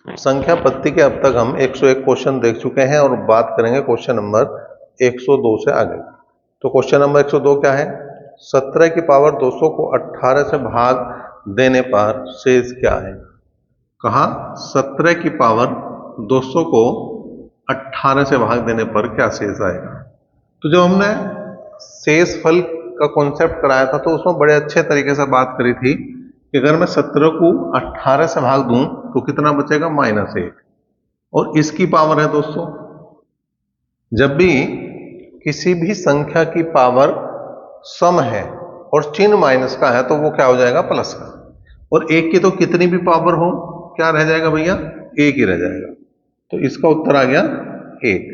संख्या पत्ती के अब तक हम 101 क्वेश्चन देख चुके हैं और बात करेंगे क्वेश्चन नंबर 102 से आगे। तो क्वेश्चन नंबर 102 क्या है? 17 की पावर 200 को 18 से भाग देने पर शेष क्या है? कहा 17 की पावर 200 को 18 से भाग देने पर क्या शेष आएगा। तो जब हमने शेष फल का कॉन्सेप्ट कराया था तो उसमें बड़े अच्छे तरीके से बात करी थी कि अगर मैं 17 को 18 से भाग दूं तो कितना बचेगा? -1। और इसकी पावर है 200। जब भी किसी भी संख्या की पावर सम है और चिन्ह माइनस का है तो वो क्या हो जाएगा? प्लस का। और एक की तो कितनी भी पावर हो क्या रह जाएगा भैया? एक ही रह जाएगा। तो इसका उत्तर आ गया 1।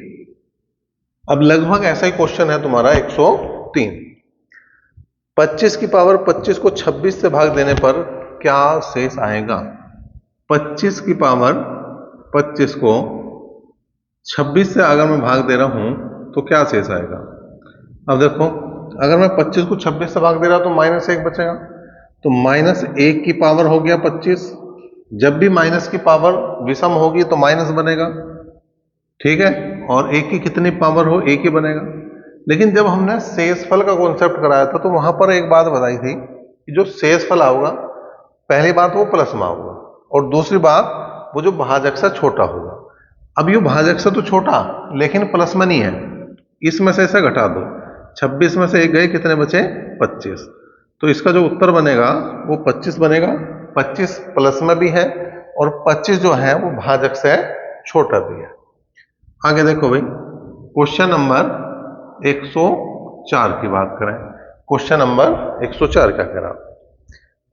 अब लगभग ऐसा ही क्वेश्चन है तुम्हारा 103। 25 की पावर 25 को 26 से भाग देने पर क्या शेष आएगा? 25 की पावर 25 को 26 से अगर मैं भाग दे रहा हूं तो क्या शेष आएगा? अब देखो, अगर मैं 25 को 26 से भाग दे रहा हूं तो -1 बचेगा। तो -1 की पावर हो गया 25। जब भी माइनस की पावर विषम होगी तो माइनस बनेगा, ठीक है। और एक की कितनी पावर हो? एक ही बनेगा। लेकिन जब हमने शेषफल का कॉन्सेप्ट कराया था तो वहां पर एक बात बताई थी कि जो शेषफल आऊगा, पहली बात वो प्लस में आऊगा और दूसरी बात वो जो भाजक से छोटा होगा। अब ये भाजक से तो छोटा लेकिन प्लस में नहीं है, इसमें से इसे घटा दो। 26 में से एक गए, कितने बचे? 25। तो इसका जो उत्तर बनेगा वो 25 बनेगा। 25 प्लस में भी है और 25 जो है वो भाजक से छोटा भी है। आगे देखो भाई, क्वेश्चन नंबर 104 की बात करें। क्वेश्चन नंबर 104 क्या कह रहा?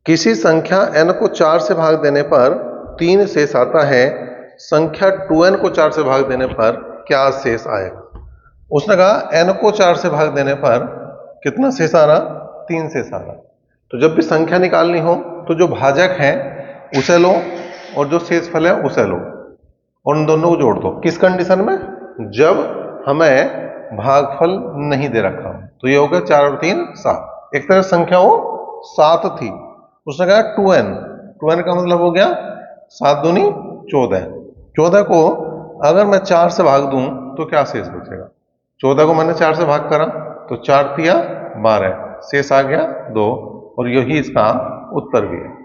किसी संख्या n को 4 से भाग देने पर 3 शेष आता है, संख्या 2n को 4 से भाग देने पर क्या शेष आएगा? उसने कहा n को 4 से भाग देने पर कितना शेष आ रहा? 3 शेष आ रहा। तो जब भी संख्या निकालनी हो तो जो भाजक है उसे लो और जो शेषफल है उसे लो और उन दोनों को जोड़ दो। किस कंडीशन में? जब हमें भागफल नहीं दे रखा हो। तो ये हो गया 4 और 3 7। एक तरह संख्या वो 7 थी, उसने कहा 2n। 2n का मतलब हो गया 7 दूनी 14। 14 को अगर मैं 4 से भाग दूं तो क्या शेष बचेगा? 14 को मैंने 4 से भाग करा तो 4 तिया 12, शेष आ गया 2 और यही इसका उत्तर भी है।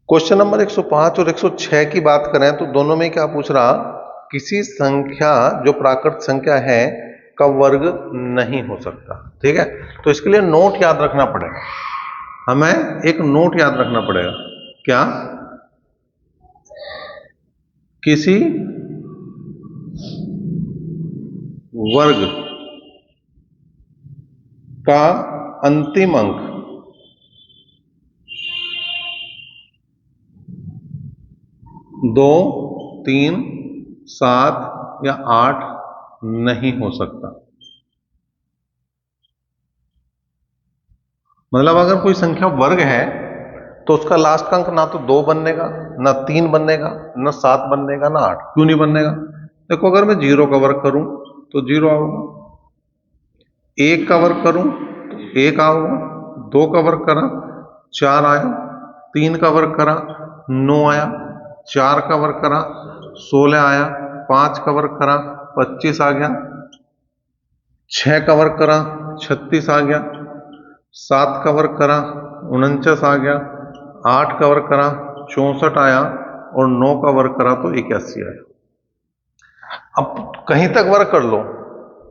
क्वेश्चन नंबर 105 और 106 की बात करें तो दोनों में क्या पूछ रहा? किसी संख्या जो प्राकृत संख्या है का वर्ग नहीं हो सकता, ठीक है। तो इसके लिए नोट याद रखना पड़ेगा, हमें एक नोट याद रखना पड़ेगा। क्या? किसी वर्ग का अंतिम अंक 2, 3, 7 या 8 नहीं हो सकता। मतलब अगर कोई संख्या वर्ग है तो उसका लास्ट का अंक ना तो 2 बनेगा, ना 3 बनेगा, ना 7 बनेगा, ना 8। क्यों नहीं बनेगा? देखो, अगर मैं 0 का वर्ग करूं तो 0 आऊगा, 1 का वर्ग करूं तो 1 आऊगा, 2 का वर्ग करा 4 आया, 3 का वर्ग करा 9 आया, 4 का वर्ग करा 16 आया, 5 का वर्ग करा 25 आ गया, 6 का वर्ग करा 36 आ गया, 7 का वर्ग करा 49 आ गया, 8 का वर्ग करा 64 आया और 9 का वर्ग करा तो 81 आया। अब कहीं तक वर्ग कर लो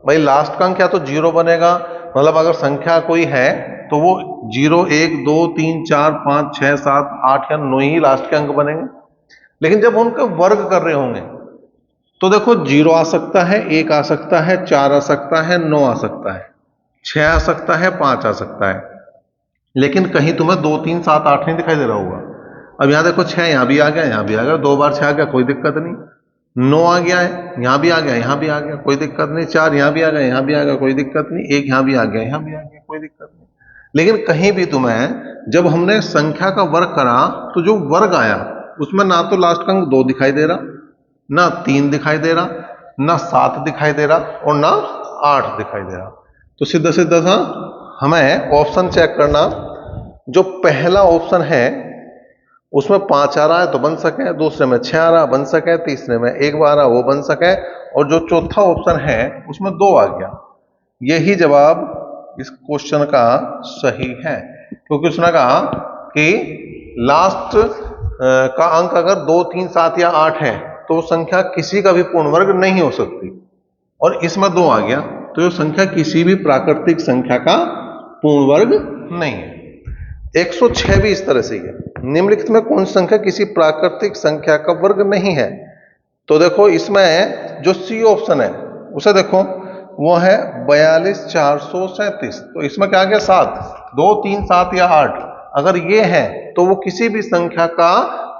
भाई, लास्ट का अंक क्या तो 0 बनेगा। मतलब अगर संख्या कोई है तो वो 0, 1, 2, 3, 4, 5, 6, 7, 8 या 9 ही लास्ट के अंक बनेंगे। लेकिन जब उनका वर्ग कर रहे होंगे तो देखो 0 आ सकता है, 1 आ सकता है, 4 आ सकता है, 9 आ सकता है, 6 आ सकता है, 5 आ सकता है, लेकिन कहीं तुम्हें 2, 3, 7, 8 नहीं दिखाई दे रहा होगा। अब यहां देखो 6 यहां भी आ गया, यहां भी आ गया, 2 बार 6 आ गया, कोई दिक्कत नहीं। 9 आ गया है, यहां भी आ गया, यहां भी आ गया, कोई दिक्कत नहीं। 4 यहां भी आ गया, यहां भी आ गया, कोई दिक्कत नहीं। 1 यहां भी आ गया, यहां भी आ गया, कोई दिक्कत नहीं। लेकिन कहीं भी तुम्हें जब हमने संख्या का वर्ग करा तो जो वर्ग आया उसमें ना तो लास्ट का अंक 2 दिखाई दे रहा, ना 3 दिखाई दे रहा, ना 7 दिखाई दे रहा और ना 8 दिखाई दे रहा। तो सीधा सीधा सा हमें ऑप्शन चेक करना, जो पहला ऑप्शन है उसमें 5 आ रहा है तो बन सके, दूसरे में 6 आ रहा बन सके, तीसरे में 1 आ रहा वो बन सके, और जो चौथा ऑप्शन है उसमें 2 आ गया। यही जवाब इस क्वेश्चन का सही है, क्योंकि उसने कहा कि लास्ट का अंक अगर 2, 3, 7 या 8 है तो संख्या किसी का भी पूर्ण वर्ग नहीं हो सकती, और इसमें 2 आ गया तो ये संख्या किसी भी प्राकृतिक संख्या का पूर्ण वर्ग नहीं है। 106 भी इस तरह से है, निम्नलिखित में कौन सी संख्या किसी प्राकृतिक संख्या का वर्ग नहीं है? तो देखो इसमें जो सी ऑप्शन है उसे देखो, वो है 42,437। तो इसमें क्या आ गया 7, 2, 3, 7 या 8, अगर ये है तो वो किसी भी संख्या का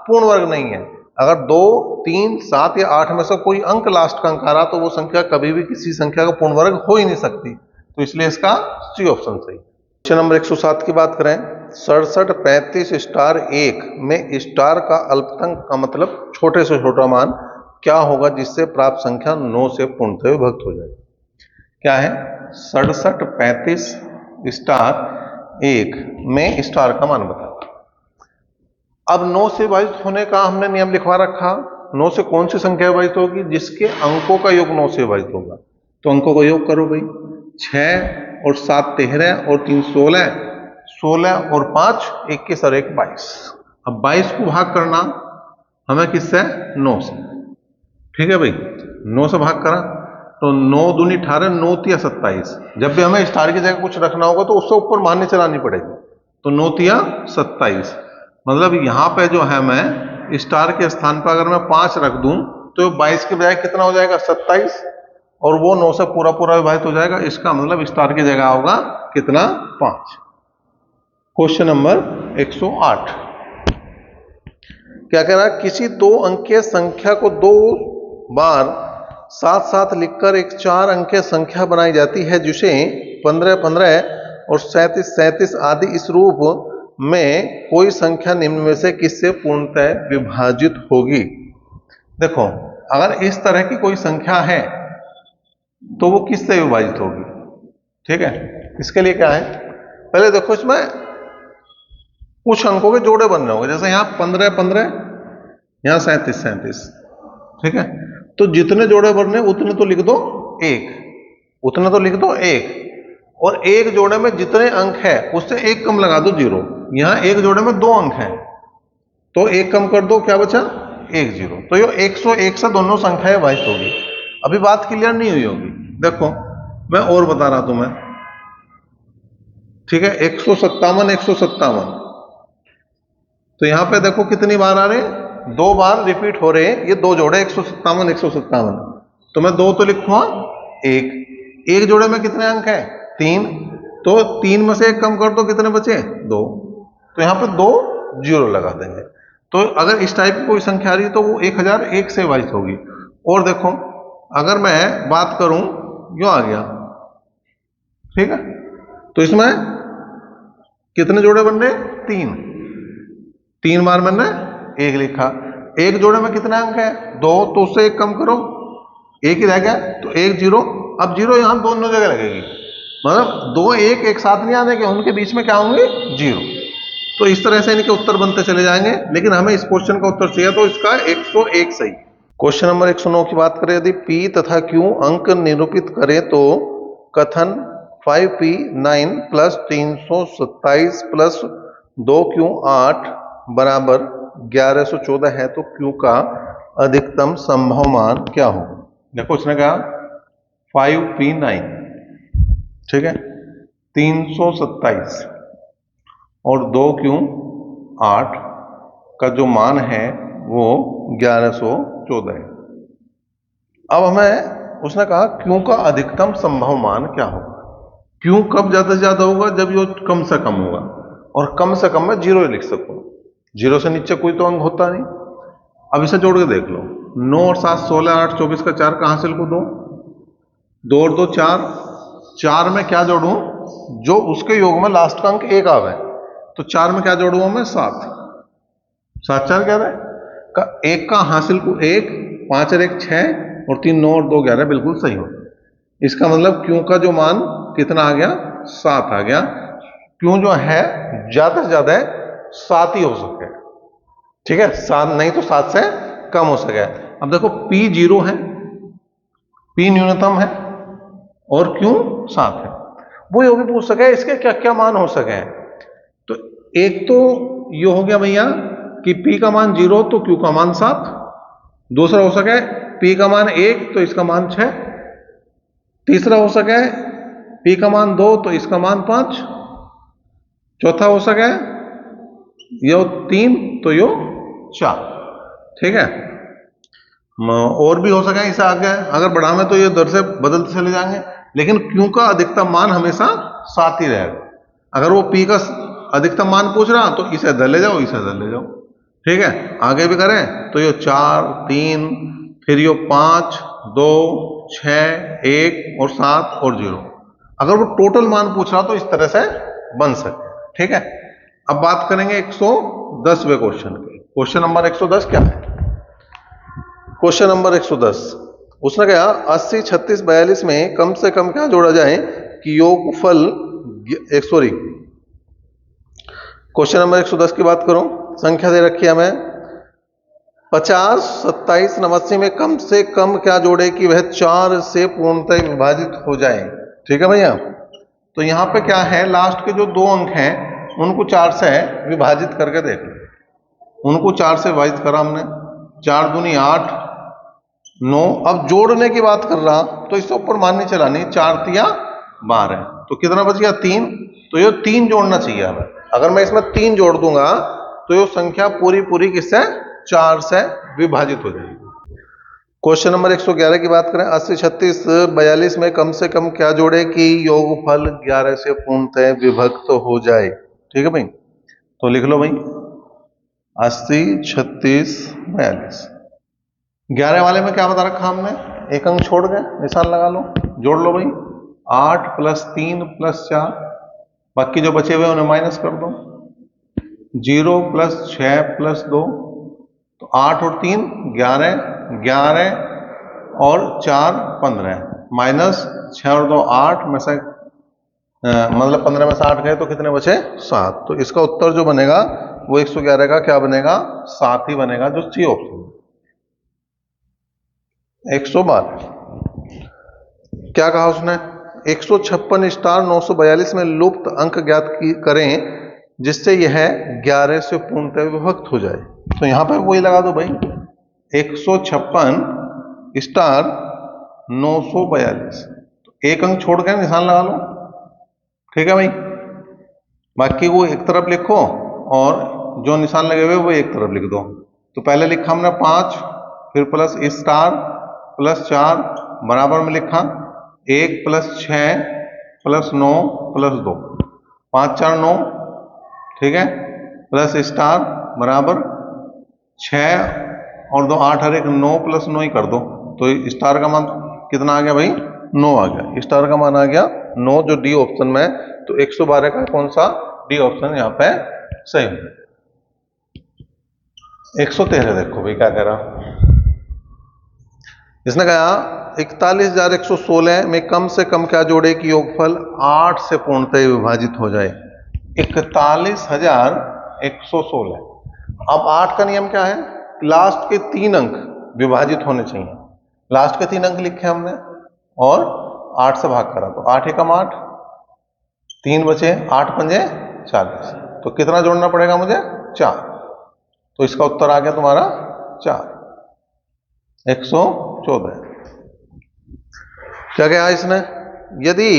पूर्ण वर्ग नहीं है। अगर 2, 3, 7 या 8 में से कोई अंक लास्ट का अंक आ रहा तो वो संख्या कभी भी किसी संख्या का पूर्ण वर्ग हो ही नहीं सकती, तो इसलिए इसका सी ऑप्शन सही। क्वेश्चन नंबर 107 की बात करें, 67, 35 स्टार 1 में स्टार का अल्पतम का मतलब छोटे से छोटा मान क्या होगा जिससे प्राप्त संख्या 9 से पूर्णतः विभक्त हो जाए? क्या है? 67, 35 स्टार 1 में स्टार का मान बता। अब 9 से विभाजित होने का हमने नियम लिखवा रखा, 9 से कौन सी संख्या विभाजित होगी? जिसके अंकों का योग 9 से विभाजित होगा। तो अंकों का योग करो भाई, 6 और 7 13 और 3 16, 16 और 5 21 और 1 22। अब 22 को भाग करना हमें किससे? 9 से। ठीक है भाई, 9 से भाग करा तो 9 दूनी 18, 9 तिया 27। जब भी हमें स्टार की जगह कुछ रखना होगा तो उससे ऊपर मानने चलानी पड़ेगी, तो 9 तिया 27। मतलब यहां पे जो है मैं स्टार के स्थान पर अगर मैं 5 रख दूं तो 22 के बजाय कितना हो जाएगा? 27, और वो 9 से पूरा पूरा विभाजित हो जाएगा। इसका मतलब स्टार की जगह होगा कितना? 5। क्वेश्चन नंबर 108 क्या कह रहा है? किसी 2 अंकीय संख्या को 2 बार साथ साथ लिखकर एक 4 अंकीय संख्या बनाई जाती है जिसे 15 15 और 37 37 आदि इस रूप में कोई संख्या निम्न में से किससे पूर्णतः विभाजित होगी? देखो, अगर इस तरह की कोई संख्या है तो वो किससे विभाजित होगी? ठीक है, इसके लिए क्या है, पहले देखो इसमें कुछ अंकों के जोड़े बनने होंगे। जैसे यहां 15 15, यहां 37 37। ठीक है, तो जितने जोड़े बनने उतने तो लिख दो 1, उतने तो लिख दो 1, और एक जोड़े में जितने अंक है उससे 1 कम लगा दो 0। यहां एक जोड़े में 2 अंक है तो 1 कम कर दो, क्या बचा? 1 0। तो ये 101 से दोनों संख्याएं विभाजित होगी। अभी बात क्लियर नहीं हुई होगी, देखो मैं और बता रहा तुम्हें। ठीक है, 157 157, तो यहां पे देखो कितनी बार आ रहे हैं? 2 बार रिपीट हो रहे हैं, ये 2 जोड़े 157 157। तो मैं 2 तो लिखूंगा 1, एक जोड़े में कितने अंक है? 3, तो 3 में से 1 कम कर दो, कितने बचे? 2। तो यहां पे 2 0 लगा देंगे। तो अगर इस टाइप की कोई संख्या आ रही है तो वो 1001 से विभाजित होगी। और देखो अगर मैं बात करूं, यो आ गया, ठीक है, तो इसमें कितने जोड़े बन रहे? 3 बार मैंने 1 लिखा। एक जोड़े में कितने अंक है? 2, तो उससे 1 कम करो, 1 ही रह गया, तो 1 0। अब 0 यहां दोनों जगह लगेगी, मतलब 2 1 एक साथ नहीं आने के, उनके बीच में क्या होंगे? 0। तो इस तरह से इनके उत्तर बनते चले जाएंगे, लेकिन हमें इस क्वेश्चन का उत्तर चाहिए, तो इसका 101 सही। क्वेश्चन नंबर 109 की बात करें, यदि P तथा Q अंक निरूपित करें तो कथन 5P9 प्लस 327 प्लस 2Q 8 बराबर 1114 है, तो Q का अधिकतम संभव मान क्या होगा? देखो उसने कहा 5P9, ठीक है, 327 और 2Q 8 का जो मान है वो 1114 है। अब हमें उसने कहा Q का अधिकतम संभव मान क्या होगा? Q कब ज्यादा से ज्यादा होगा? जब ये कम से कम होगा, और कम से कम मैं 0 लिख सकूं, 0 से नीचे कोई तो अंक होता नहीं। अब इसे जोड़ के देख लो, 9 और 7 16 8 24 का 4 कहां से लिखूं? 2 और 2 4, 4 में क्या जोड़ूं? जो उसके योग में लास्ट का अंक 1 आवे, तो 4 में क्या जोड़ूंगा मैं? 7, 7 4 11 का 1 का हासिल को 1, 5 और 1 6, और 3 9 और 2 11, बिल्कुल सही हो। इसका मतलब Q का जो मान कितना आ गया? 7 आ गया। Q जो है ज्यादा से ज्यादा 7 ही हो सके, ठीक है, 7 नहीं तो 7 से कम हो सके। अब देखो P 0 है, P न्यूनतम है और Q 7 है। वो ये भी पूछ सके इसके क्या क्या मान हो सके। तो एक तो ये हो गया भैया कि P का मान 0 तो Q का मान 7। दूसरा हो सके P का मान 1 तो इसका मान 6। तीसरा हो सके P का मान 2 तो इसका मान 5। चौथा हो सके यो 3 तो यो 4। ठीक है, और भी हो सके इसे आगे अगर बढ़ावे तो ये दर से बदलते चले जाएंगे, लेकिन Q का अधिकतम मान हमेशा 7 ही रहेगा। अगर वो P का अधिकतम मान पूछ रहा तो इसे इधर ले जाओ, इसे इधर ले जाओ। ठीक है, आगे भी करें तो ये 4 3 फिर ये 5 2 6 1 और 7 और 0। अगर वो टोटल मान पूछ रहा तो इस तरह से बन सके। ठीक है, अब बात करेंगे 110वें क्वेश्चन की। क्वेश्चन नंबर 110 क्या है? क्वेश्चन नंबर 110 उसने कहा 80 36 42 में कम से कम क्या जोड़ा जाए कि योगफल सॉरी क्वेश्चन नंबर 110 की बात करूं। संख्या दे रखी है हमें 50 27 89 में कम से कम क्या जोड़े कि वह 4 से पूर्णतः विभाजित हो जाए। ठीक है भैया, तो यहां पे क्या है, लास्ट के जो 2 अंक हैं उनको 4 से विभाजित करके देख लो। उनको 4 से विभाजित करा हमने, 4 दूनी 8 9। अब जोड़ने की बात कर रहा तो इससे ऊपर मान नहीं चलानी, 4 तिया 12 तो कितना बच गया 3। तो ये 3 जोड़ना चाहिए हमें। अगर मैं इसमें 3 जोड़ दूंगा तो ये संख्या पूरी पूरी किससे 4 से विभाजित हो जाएगी। क्वेश्चन नंबर 111 की बात करें 80 36 42 में कम से कम क्या जोड़े कि योगफल 11 से पूर्णतः विभक्त हो जाए। ठीक है भाई, तो लिख लो भाई 80 36 42। 11 वाले में क्या बता रखा हमने, एक अंक छोड़ गए, निशान लगा लो, जोड़ लो भाई 8 + 3 + 4, बाकी जो बचे हुए उन्हें माइनस कर दो। 0 + 6 + 2 तो 8 और 3 11 11 और 4 15 माइनस 6 और 2 8 में से मतलब 15 में से 8 गए तो कितने बचे 7। तो इसका उत्तर जो बनेगा वो 111 का क्या बनेगा 7 ही बनेगा, जो सी ऑप्शन। 112 क्या कहा उसने, 156 स्टार 942 में लुप्त अंक ज्ञात करें जिससे यह 11 से पूर्णतः विभक्त हो जाए। तो यहां पर वही लगा दो भाई 156 स्टार 942, तो एक अंक छोड़ के निशान लगा लो। ठीक है भाई, बाकी वो एक तरफ लिखो और जो निशान लगे हुए वो एक तरफ लिख दो। तो पहले लिखा हमने 5, फिर प्लस स्टार प्लस 4 बराबर में लिखा 1 + 6 + 9 + 2 5 4 9। ठीक है, प्लस स्टार बराबर 6 और 2 8 और 1 9 + 9 ही कर दो। तो स्टार का मान कितना आ गया भाई 9 आ गया, स्टार का मान आ गया 9 जो डी ऑप्शन में। तो 112 का कौन सा डी ऑप्शन यहाँ पे सही है। 113 देखो भाई क्या कह रहा, इसने कहा 41,116 में कम से कम क्या जोड़े कि योगफल 8 से पूर्णतः विभाजित हो जाए। 41,116। अब 8 का नियम क्या है, लास्ट के 3 अंक विभाजित होने चाहिए। लास्ट के 3 अंक लिखे हमने और 8 से भाग करा, तो 8 एकम 8 3 बचे, 8 पंजे 40। तो कितना जोड़ना पड़ेगा मुझे 4। तो इसका उत्तर आ गया तुम्हारा 4। 114 क्या कहा इसने, यदि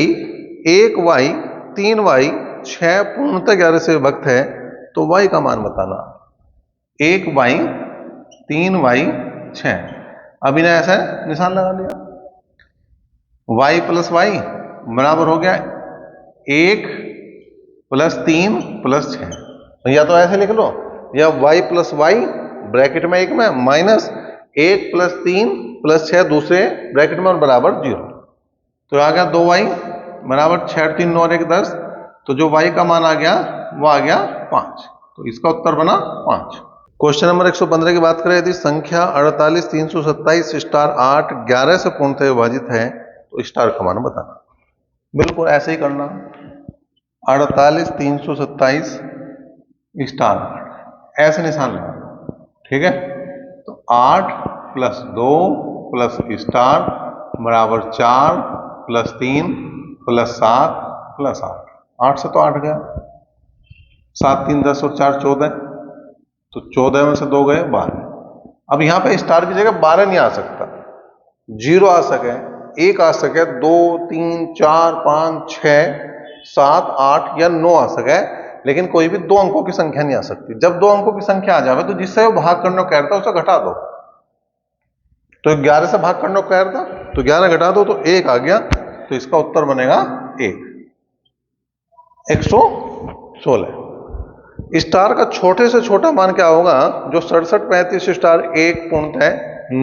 1y 3y 6 पूर्णतः 11 से विभक्त है तो y का मान बताना। 1y 3y 6, अभी ने ऐसा निशान लगा लिया, y + y बराबर हो गया 1 + 3 + 6। या तो ऐसे लिख लो, या y + y ब्रैकेट में 1 में माइनस 1 + 3 + 6 दूसरे ब्रैकेट में और बराबर 0। तो आ गया 2y बराबर 6 3 9 और 1 10। तो जो y का मान आ गया वो आ गया 5। तो इसका उत्तर बना 5। क्वेश्चन नंबर 115 की बात करें, यदि संख्या 48 327 स्टार 8 11 से पूर्णतः विभाजित है तो स्टार का मान बताना। बिल्कुल ऐसे ही करना, 48 327 स्टार 8 ऐसे निशान लगाना। ठीक है, तो 8 प्लस 2 प्लस स्टार बराबर 4 प्लस 3 प्लस 7 प्लस 8। 8 से तो 8 गया, 7 3 10 और 4 14, तो 14 में से 2 गए 12। अब यहां पे स्टार की जगह 12 नहीं आ सकता, 0 आ सके, 1 आ सके, 2 3 4 5 6 7 8 या 9 आ सके, लेकिन कोई भी 2 अंकों की संख्या नहीं आ सकती। जब 2 अंकों की संख्या आ जाए तो जिससे वो भाग करने को कह रहा था उसे घटा दो। तो 11 से भाग करने को कह रहा था, तो 11 घटा दो तो 1 आ गया, तो इसका उत्तर बनेगा 1, 116। स्टार का छोटे से छोटा मान क्या होगा? जो 67 35 स्टार एक पूर्णतः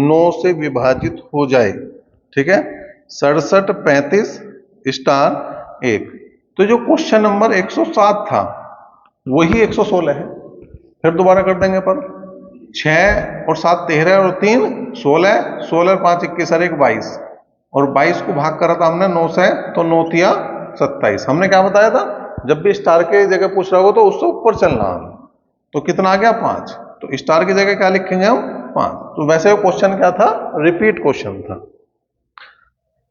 9 से विभाजित हो जाए। ठीक है, 67 35 स्टार 1। तो जो क्वेश्चन नंबर 107 था वही 116 है। फिर दोबारा कर देंगे पर 6 और 7 13 और 3 16, 16 और 5 21 और 1 22, और 22 को भाग करा था हमने 9 से, तो 9 तिया 27। हमने क्या बताया था? जब भी स्टार के जगह पूछ रहा हो तो उससे ऊपर चलना है। तो कितना आ गया? 5। तो स्टार की जगह क्या लिखेंगे हम? 5। तो वैसे वो क्वेश्चन क्या था? रिपीट क्वेश्चन था।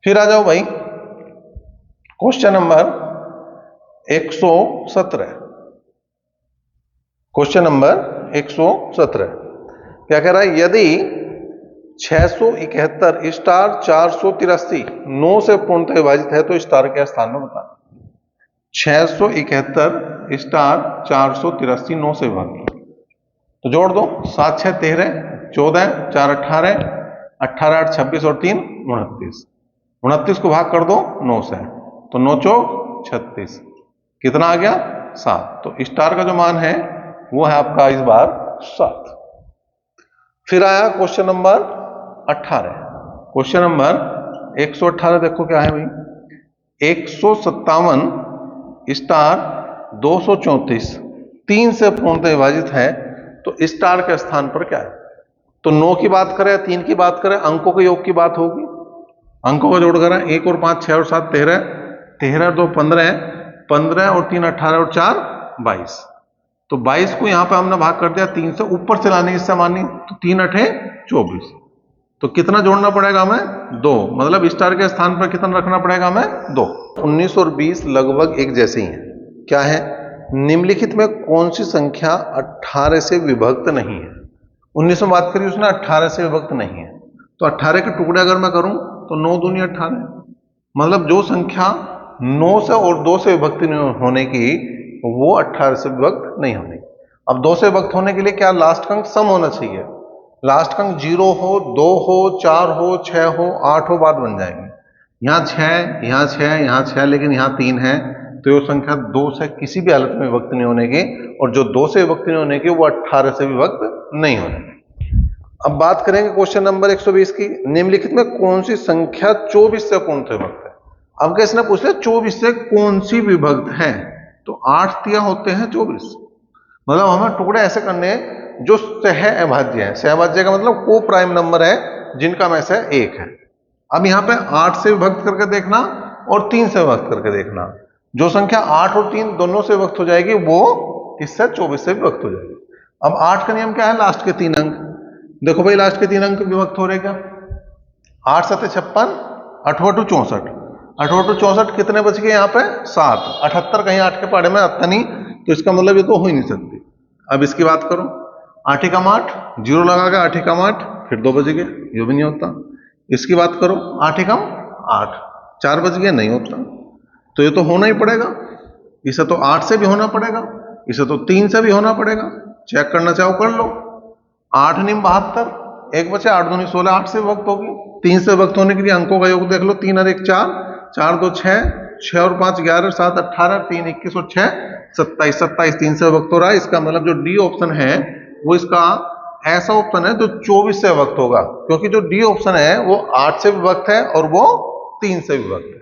फिर आ जाओ भाई क्वेश्चन नंबर 117। क्वेश्चन नंबर 117 क्या कह रहा है? यदि 671 स्टार 483 9 से पूर्णतः विभाजित है तो स्टार के स्थान में बताना। 671 स्टार 483 9 से विभाजित, तो जोड़ दो। 7 6 13 14 4 18 18 8 26 और 3 29। 29 को भाग कर दो 9 से, तो 9 चौक 36। कितना आ गया? 7। तो स्टार का जो मान है वो है आपका इस बार 7। फिर आया क्वेश्चन नंबर 18। क्वेश्चन नंबर 118 देखो क्या है भाई? 157 स्टार 234 3 से पूर्णतः विभाजित है तो स्टार के स्थान पर क्या है? तो 9 की बात करें, 3 की बात करें, अंकों के योग की बात होगी। अंकों का जोड़ करें, 1 और 5 6 और 7 13, 13 2 15, 15 और 3 18 और 4 22। तो 22 को यहां पे हमने भाग कर दिया 3 से, ऊपर से लाने इससे मानी, तो 3 8 24। तो कितना जोड़ना पड़ेगा हमें? 2। मतलब स्टार के स्थान पर कितना रखना पड़ेगा हमें? 2। 19 और 20 लगभग एक जैसे ही हैं। क्या है? निम्नलिखित में कौन सी संख्या 18 से विभक्त नहीं है? 19 में बात करी उसने, 18 से विभक्त नहीं है। तो 18 के टुकड़े अगर मैं करूं तो 9 दूनी 18, मतलब जो संख्या 9 से और 2 से विभक्त होने की वो 18 से विभक्त नहीं होने। अब 2 से विभक्त होने के लिए क्या? लास्ट का अंक सम होना चाहिए। लास्ट का अंक 0 हो, 2 हो, 4 हो, 6 हो, 8 हो, बात बन जाएगी। यहाँ 6, यहाँ 6, यहाँ 6, लेकिन यहाँ 3 है, तो ये संख्या 2 से किसी भी हालत में विभक्त नहीं होने की, और जो 2 से विभक्त नहीं होने की वो 18 से विभक्त नहीं होने की। अब बात करेंगे क्वेश्चन नंबर 120 की। निम्नलिखित में कौन सी संख्या 24 से पूर्णतः विभक्त है? अब कैसे ना पूछ ले 24 से कौन सी विभक्त है, तो 8 तिया होते हैं 24। मतलब हमें टुकड़े ऐसे करने जो सह अभाज्य है। सहअभाज्य का मतलब को प्राइम नंबर है जिनका में से एक है। अब यहां पे 8 से विभक्त करके देखना और 3 से विभक्त करके देखना। जो संख्या 8 और 3 दोनों से विभक्त हो जाएगी वो किससे? 24 से विभक्त हो जाएगी। अब 8 का नियम क्या है? लास्ट के 3 अंक। देखो भाई लास्ट के 3 अंक विभक्त हो रहे क्या? 8 7 56, 8 2 64, 8 2 64, कितने बच गए यहाँ पे? 7। 78 कहीं 8 के पहाड़े में आता नहीं, तो इसका मतलब ये तो हो ही नहीं सकती। अब इसकी बात करो, 8 एकम 8, 0 लगा के 8 एकम 8, फिर 2 बज गए, ये भी नहीं होता। इसकी बात करो, 8 एकम 8, 4 बज गए, नहीं होता। तो ये तो होना ही पड़ेगा। इसे तो 8 से भी होना पड़ेगा, इसे तो 3 से भी होना पड़ेगा। चेक करना चाहो कर लो। 8 9 72, 1 बचे, 8 2 16, 8 से विभक्त होगी। 3 से विभक्त होने के लिए अंकों का योग देख लो, 3 और 1 4, 4 2 6, 6 और 5 11, 7 18, 3 21 और 6 27, 27 3 से विभक्त हो रहा है। इसका मतलब जो डी ऑप्शन है वो इसका ऐसा ऑप्शन है जो 24 से विभक्त होगा, क्योंकि जो डी ऑप्शन है वो 8 से विभक्त है और वो 3 से विभक्त है।